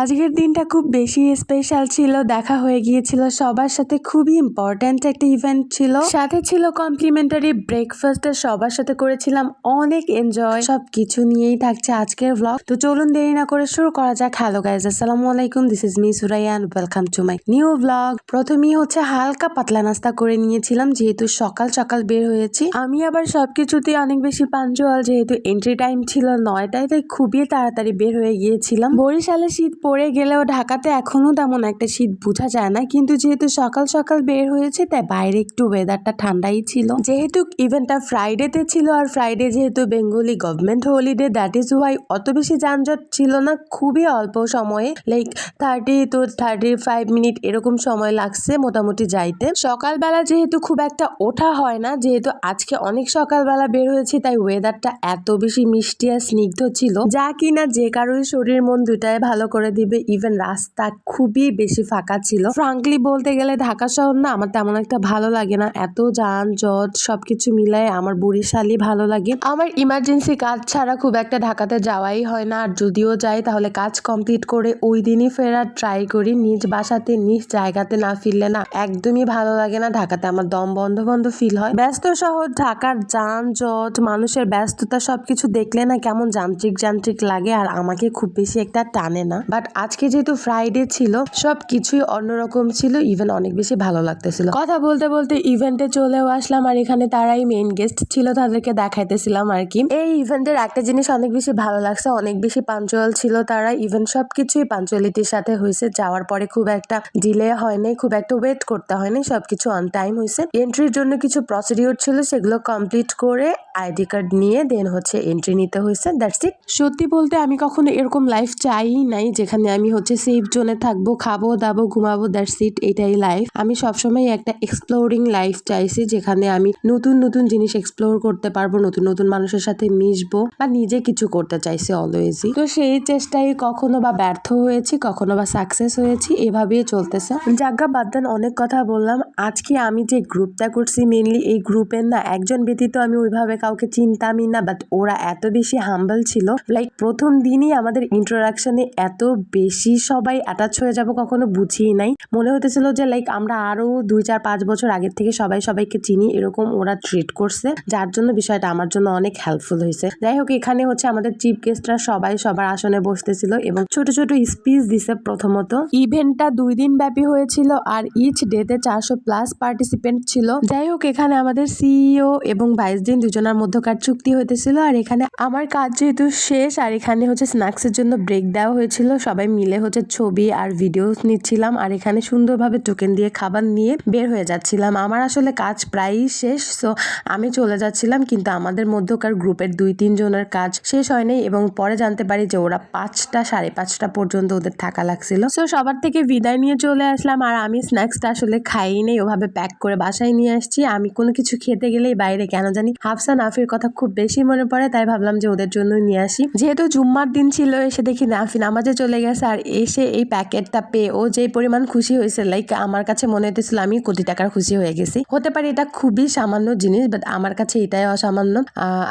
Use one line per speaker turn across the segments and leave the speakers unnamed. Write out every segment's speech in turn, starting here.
আজকের দিনটা খুব বেশি স্পেশাল ছিল, দেখা হয়ে গিয়েছিল সবার সাথে, খুবই ইম্পর্ট্যান্ট একটা ইভেন্ট ছিল, সাথে ছিল কমপ্লিমেন্টারি ব্রেকফাস্ট, সবার সাথে করেছিলাম অনেক এনজয়। সবকিছু নিয়েই থাকছে আজকের ব্লগ। তো চলুন দেরি না করে শুরু করা যাক। হ্যালো গাইজ, আসসালামু আলাইকুম, this is me Suraiya and welcome to my new blog. প্রথমেই হচ্ছে হালকা পাতলা নাস্তা করে নিয়েছিলাম, যেহেতু সকাল সকাল বের হয়েছি। আমি আবার সবকিছুতেই অনেক বেশি পাঞ্চুয়াল, যেহেতু এন্ট্রি টাইম ছিল 9টায়, তাই খুবই তাড়াতাড়ি বের হয়ে গিয়েছিলাম। বরিশালে শীত পড়ে গেলেও ঢাকাতে এখনো তেমন একটা শীত বোঝা যায় না, কিন্তু যেহেতু সকাল সকাল বের হয়েছে তাই বাইরে একটু ওয়েদারটা ঠান্ডাই ছিল। যেহেতু ইভেন্টটা ফ্রাইডেতে ছিল, আর ফ্রাইডে যেহেতু Bengali government holiday, that is Y অত বেশি যানজট ছিল না, খুবই অল্প সময়ে, লাইক 35 মিনিট এরকম সময় লাগছে মোটামুটি যাইতে। সকালবেলা যেহেতু খুব একটা ওঠা হয় না, যেহেতু আজকে অনেক সকালবেলা বের হয়েছি, তাই ওয়েদারটা এত বেশি মিষ্টি আর স্নিগ্ধ ছিল, যা কিনা যে কারোর শরীর মন দুটাই ভালো করে দিবে। ইভেন রাস্তা খুবই বেশি ফাঁকা ছিল। ফ্রাঙ্কলি বলতে গেলে ঢাকা শহর না আমার তেমন একটা ভালো লাগে না, এত যানজট সবকিছু মিলায় আমার বরিশালই ভালো লাগে। আমার ইমার্জেন্সি কাজ ছাড়া খুব একটা ঢাকাতে যাওয়াই হয় না, আর যদিও যাই তাহলে কাজ কমপ্লিট করে ওই দিনই ফেরার ট্রাই করি। নিজ বাসাতে নিজ জায়গাতে না ফিরলে না একদমই ভালো লাগে না। ঢাকাতে আমার দম বন্ধ বন্ধ ফিল হয়। ব্যস্ত শহর ঢাকার যানজট, মানুষের ব্যস্ততা সবকিছু দেখলে না কেমন যান্ত্রিক যান্ত্রিক লাগে, আর আমাকে খুব বেশি একটা টানে না। বাট আজকে যেহেতু ফ্রাইডে ছিল, সবকিছুই অন্যরকম ছিল, ইভেন অনেক বেশি ভালো লাগতেছিল। কথা বলতে বলতে ইভেন্টে চলেও আসলাম, আর এখানে তারাই মেইন গেস্ট ছিল, তাদেরকে দেখাইতেছিলাম আর কি। এই ইভেন্টের একটা জিনিস অনেক বেশি ভালো লাগছে, অনেক বেশি পাঞ্চুয়াল ছিল তারা। ইভেন সবকিছুই পাঞ্চুয়ালিটির সাথে হয়েছে। যাওয়ার পরে খুব একটা ডিলে হয়নি, খুব একটা ওয়েট করতে হয়নি, সবকিছু অন টাইম হয়েছে। এন্ট্রির জন্য কিছু প্রসিডিওর ছিল, সেগুলো কমপ্লিট করে আইডি কার্ড নিয়ে দেন হচ্ছে এন্ট্রি নিতে হয়েছে, দ্যাটস ইট। সত্যি বলতে আমি কখনো এরকম লাইফ চাই নাই যেখানে আমি হচ্ছে সেফ জোনে থাকবো, খাবো দাবো ঘুমাবো, দ্যাটস ইট, এটাই লাইফ। আমি সবসময় একটা এক্সপ্লোরিং লাইফ চাইছি, যেখানে আমি নতুন নতুন জিনিস এক্সপ্লোর করতে পারবো, নতুন নতুন মানুষের সাথে মিশবো, বা নিজে কিছু করতে চাইছি অলওয়েজই। তো সেই চেষ্টায় কখনো বা ব্যর্থ হয়েছি, কখনো বা সাকসেস হয়েছি, এভাবেই চলতেছে। জাগা বাদ দেন, অনেক কথা বললাম। আজকে আমি যে গ্রুপটা করছি, মেনলি এই গ্রুপের না একজন ব্যতীত আমি ওইভাবে কাউকে চিনতামই না, বাট ওরা এত বেশি হাম্বল ছিল, লাইক প্রথম দিনই আমাদের ইন্ট্রোডাকশনে এত বেশি সবাই অ্যাটাচ হয়ে যাব কখনো বুঝিই নাই। মনে হতেছিল যে লাইক আমরা আরো 2-4-5 বছর আগের থেকে সবাই সবাইকে চিনি, এরকম ওরা ট্রিট করছে, যার জন্য বিষয়টা আমার জন্য অনেক হেল্পফুল হয়েছে। যাই হোক, এখানে হচ্ছে আমাদের চিফ গেস্টরা সবাই সবার আসনে বসতেছিল এবং ছোট ছোট স্পিচ দিছে। প্রথমত ইভেন্টটা 2 দিন ব্যাপী হয়েছিল, আর ইচ ডেতে 400+ পার্টিসিপেন্ট ছিল। যাই হোক, এখানে আমাদের সিইও এবং ভাইস ডিন দুজনের মধ্যকার চুক্তি হইতেছিল, আর এখানে আমার কাজ যেহেতু শেষ, আর এখানে হচ্ছে স্ন্যাক্সের জন্য ব্রেক দেওয়া হয়েছিল, সবাই মিলে হচ্ছে ছবি আর ভিডিও নিচ্ছিলাম, আর এখানে সুন্দরভাবে টোকেন দিয়ে খাবার নিয়ে বের হয়ে যাচ্ছিলাম। আমার আসলে কাজ প্রায়ই শেষ, সো আমি চলে যাচ্ছিলাম, কিন্তু আমাদের মধ্যকার গ্রুপের 2-3 জনের কাজ শেষ হয়নি, এবং পরে জানতে পারি যে ওরা 5টা-5:30 পর্যন্ত ওদের থাকা লাগছিল। সো সবার থেকে বিদায় নিয়ে চলে আসলাম, আর আমি স্ন্যাক্সটা আসলে খাই নেই, ওভাবে প্যাক করে বাসায় নিয়ে আসছি। আমি কোনো কিছু খেতে গেলেই বাইরে কেন জানি হাফসা নাফির কথা খুব বেশি মনে পড়ে, তাই ভাবলাম যে ওদের জন্য নিয়ে আসি। যেহেতু জুম্মার দিন ছিল, এসে দেখি নাফি নামাজে চলে গেছে, আর এসে এই প্যাকেটটা পেয়ে ও যে পরিমাণ খুশি হয়েছে, লাইক আমার কাছে মনে হতেছিল আমি কোটি টাকার খুশি হয়ে গেছি। হতে পারে এটা খুবই সামান্য জিনিস, বাট আমার কাছে এটাই অসামান্য।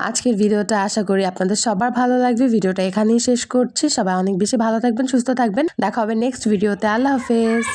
আজকের ভিডিওটা আশা করি আপনাদের সবার ভালো লাগবে। ভিডিওটা এখানেই শেষ করছি। সবাই অনেক বেশি ভালো থাকবেন, সুস্থ থাকবেন, দেখা হবে নেক্সট ভিডিওতে। আল্লাহ হাফেজ।